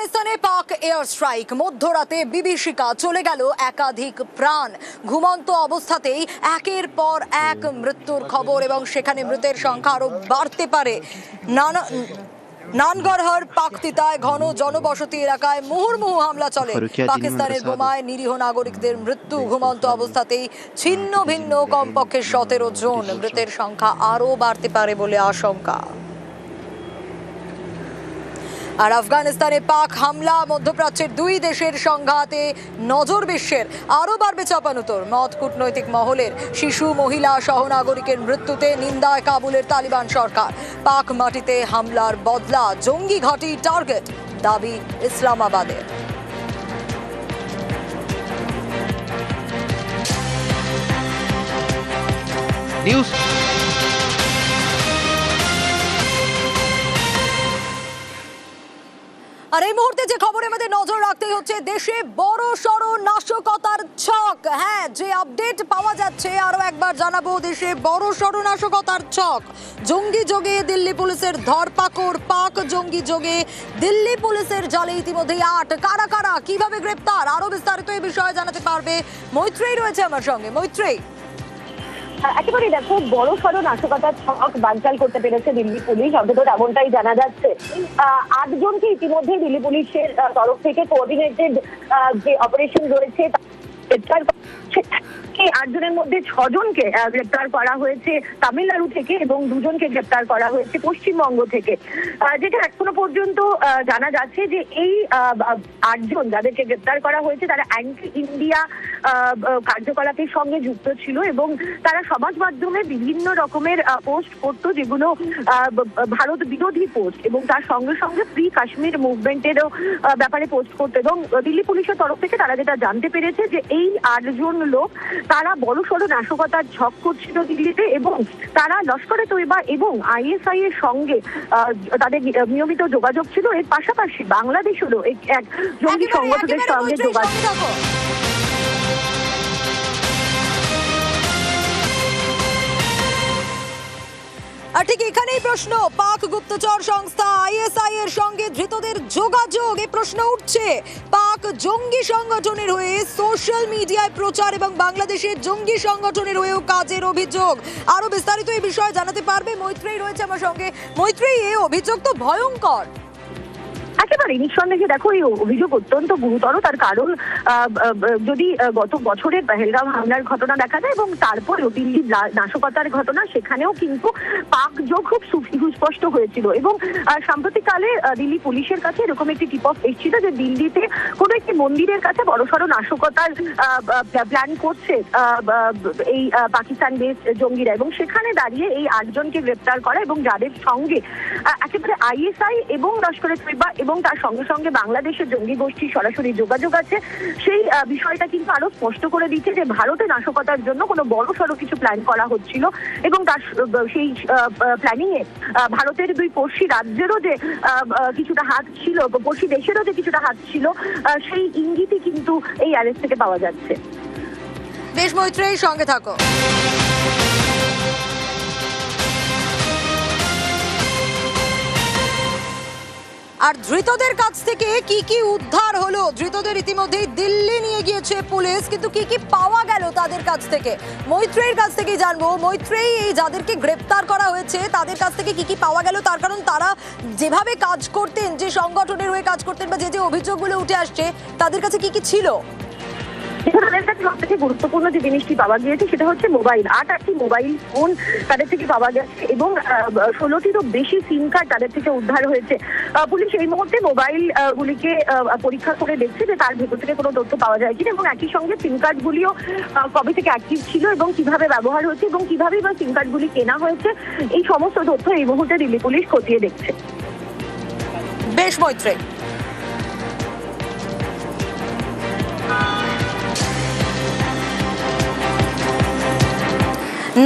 আফগানিস্তানে পাক air strike, মধ্যরাতে বিভীষিকা, চলে গেল একাধিক প্রাণ। ঘুমন্ত অবস্থাতেই একের পর এক মৃত্যুর খবর এবং সেখানে মৃতের সংখ্যা আরো বাড়তে পারে। নানগরহার পাকতিতায় ঘন জনবসতি এলাকায় মুহুর্মুহু হামলা চলে। পাকিস্তানের বোমায় নিরীহ নাগরিকদের মৃত্যু। ঘুমন্ত অবস্থাতেই ছিন্ন ভিন্ন কমপক্ষে 17 জন। মৃতের সংখ্যা আরো বাড়তে পারে বলে আশঙ্কা। আর আফগানিস্তানে পাক হামলা, মধ্যপ্রাচ্যের দুই দেশের সংঘাতে নজর বিশ্বের। আরও বাড়বে চাপানুতোর। মত কূটনৈতিক মহলের। শিশু, মহিলা সহ নাগরিকের মৃত্যুতে নিন্দায় কাবুলের তালিবান সরকার। পাক মাটিতে হামলার বদলা, জঙ্গি ঘাঁটি টার্গেট, দাবি ইসলামাবাদের। নিউজ আর এই মুহূর্তে যে খবরে আমাদের নজর রাখতেই হচ্ছে, দেশে বড় সড় নাশকতার ছক। হ্যাঁ, যে আপডেট পাওয়া যাচ্ছে আরো একবার জানাবো, দেশে বড় সড় নাশকতার ছক। জঙ্গি যোগে দিল্লি পুলিশের ধরপাকড়। পাক জঙ্গি যোগে দিল্লি পুলিশের জালে ইতিমধ্যেই 8। কারা কারা, কিভাবে গ্রেপ্তার, আরো বিস্তারিত এই বিষয়ে জানাতে পারবে মৈত্রেয়ী রয়েছে আমার সঙ্গে। মৈত্রেয়ী, একেবারে দেখো, বড় সড় নাশকতার ছক বানচাল করতে পেরেছে দিল্লি পুলিশ, অন্তত এমনটাই জানা যাচ্ছে। 8 জনকে ইতিমধ্যে দিল্লি পুলিশের তরফ থেকে কোঅর্ডিনেটেড যে অপারেশন রয়েছে এই 8 জনের মধ্যে 6 জনকে গ্রেপ্তার করা হয়েছে তামিলনাড়ু থেকে এবং 2 জনকে গ্রেপ্তার করা হয়েছে পশ্চিমবঙ্গ থেকে। যেটা এখনো পর্যন্ত জানা যাচ্ছে যে এই 8 জন যাদেরকে গ্রেপ্তার করা হয়েছে তারা অ্যান্টি ইন্ডিয়া কার্যকলাপের সঙ্গে যুক্ত ছিল এবং তারা সমাজ মাধ্যমে বিভিন্ন রকমের পোস্ট করতো, যেগুলো ভারত বিরোধী পোস্ট, এবং তার সঙ্গে সঙ্গে ফ্রি কাশ্মীর মুভমেন্টেরও ব্যাপারে পোস্ট করতো। এবং দিল্লি পুলিশের তরফ থেকে তারা যেটা জানতে পেরেছে যে এই 8 জন লোক তারা বড়সড় নাশকতার ছক করছিল দিল্লিতে, এবং তারা লস্করে তৈবা এবং আইএসআই এর সঙ্গে তাদের নিয়মিত যোগাযোগ ছিল। এর পাশাপাশি বাংলাদেশেরও এক জঙ্গি সংগঠনের সঙ্গে যোগাযোগ। আর ঠিক এখানেই প্রশ্ন, পাক গুপ্তচর সংস্থা আইএসআই এর সঙ্গে ধৃতদের যোগাযোগ, এই প্রশ্ন উঠছে। পাক জঙ্গি সংগঠনের হয়ে সোশ্যাল মিডিয়ায় প্রচার এবং বাংলাদেশের জঙ্গি সংগঠনের হয়েও কাজের অভিযোগ। আরো বিস্তারিত এই বিষয়ে জানাতে পারবে মৈত্রেয়ী রয়েছে আমার সঙ্গে। মৈত্রেয়ী, এই অভিযোগ তো ভয়ঙ্কর। একেবারে নিঃসন্দেহে দেখো, এই অভিযোগ অত্যন্ত গুরুতর। তার কারণ যদি গত বছরের পেহেলগাম হামলার ঘটনা দেখা যায় এবং তারপরেও দিল্লি নাশকতার ঘটনা, সেখানেও কিন্তু পাক যোগ খুব সুস্পষ্ট হয়েছিল। এবং সাম্প্রতিককালে দিল্লি পুলিশের কাছে এরকম একটি টিপ অফ এসেছিল যে দিল্লিতে কোনো একটি মন্দিরের কাছে বড়সড় নাশকতার প্ল্যান করছে এই পাকিস্তান বেস জঙ্গিরা, এবং সেখানে দাঁড়িয়ে এই 8 জনকে গ্রেপ্তার করা এবং যাদের সঙ্গে একেবারে আইএসআই এবং লস্করে তৈবা এবং তার সঙ্গে সঙ্গে বাংলাদেশের জঙ্গি গোষ্ঠীর সরাসরি যোগাযোগ আছে, সেই বিষয়টা কিন্তু আরো স্পষ্ট করে দিচ্ছে যে ভারতে নাশকতার জন্য কোনো বড় সড়ো কিছু প্ল্যান করা হচ্ছিল। এবং তার সেই প্ল্যানিং এ ভারতের 2 পড়শি রাজ্যেরও যে কিছুটা হাত ছিল, পড়শি দেশেরও যে কিছুটা হাত ছিল, সেই ইঙ্গিতই কিন্তু এই অ্যারেস্ট থেকে পাওয়া যাচ্ছে। বেশ মৈত্রেয়ী, সঙ্গে থাকো। আর ধৃতদের কাছ থেকে কি কি উদ্ধার হলো? ধৃতদের ইতিমধ্যেই দিল্লি নিয়ে গিয়েছে পুলিশ, কিন্তু কি কি পাওয়া গেল তাদের কাছ থেকে মৈত্রেয়ীর কাছ থেকেই জানবো। মৈত্রেয়ী, এই যাদেরকে গ্রেপ্তার করা হয়েছে তাদের কাছ থেকে কি কি পাওয়া গেল? তার কারণ তারা যেভাবে কাজ করতেন, যে সংগঠনের হয়ে কাজ করতেন, বা যে অভিযোগগুলো উঠে আসছে, তাদের কাছে কি কি ছিল? তাদের কাছে সব থেকে গুরুত্বপূর্ণ যে জিনিসটি পাওয়া গিয়েছে সেটা হচ্ছে মোবাইল। 8টি মোবাইল ফোন তাদের থেকে পাওয়া গেছে এবং 16টিরও বেশি সিম কার্ড তাদের থেকে উদ্ধার হয়েছে। পুলিশ এই মুহূর্তে মোবাইল গুলিকে পরীক্ষা করে দেখছে যে তার ভেতর থেকে কোনো তথ্য পাওয়া যায় কিনা, এবং একই সঙ্গে সিম কার্ড গুলিও কবে থেকে অ্যাক্টিভ ছিল এবং কিভাবে ব্যবহার হচ্ছে এবং কিভাবে বা সিম কার্ড গুলি কেনা হয়েছে, এই সমস্ত তথ্য এই মুহূর্তে দিল্লি পুলিশ খতিয়ে দেখছে। বেশ মৈত্রেয়ী।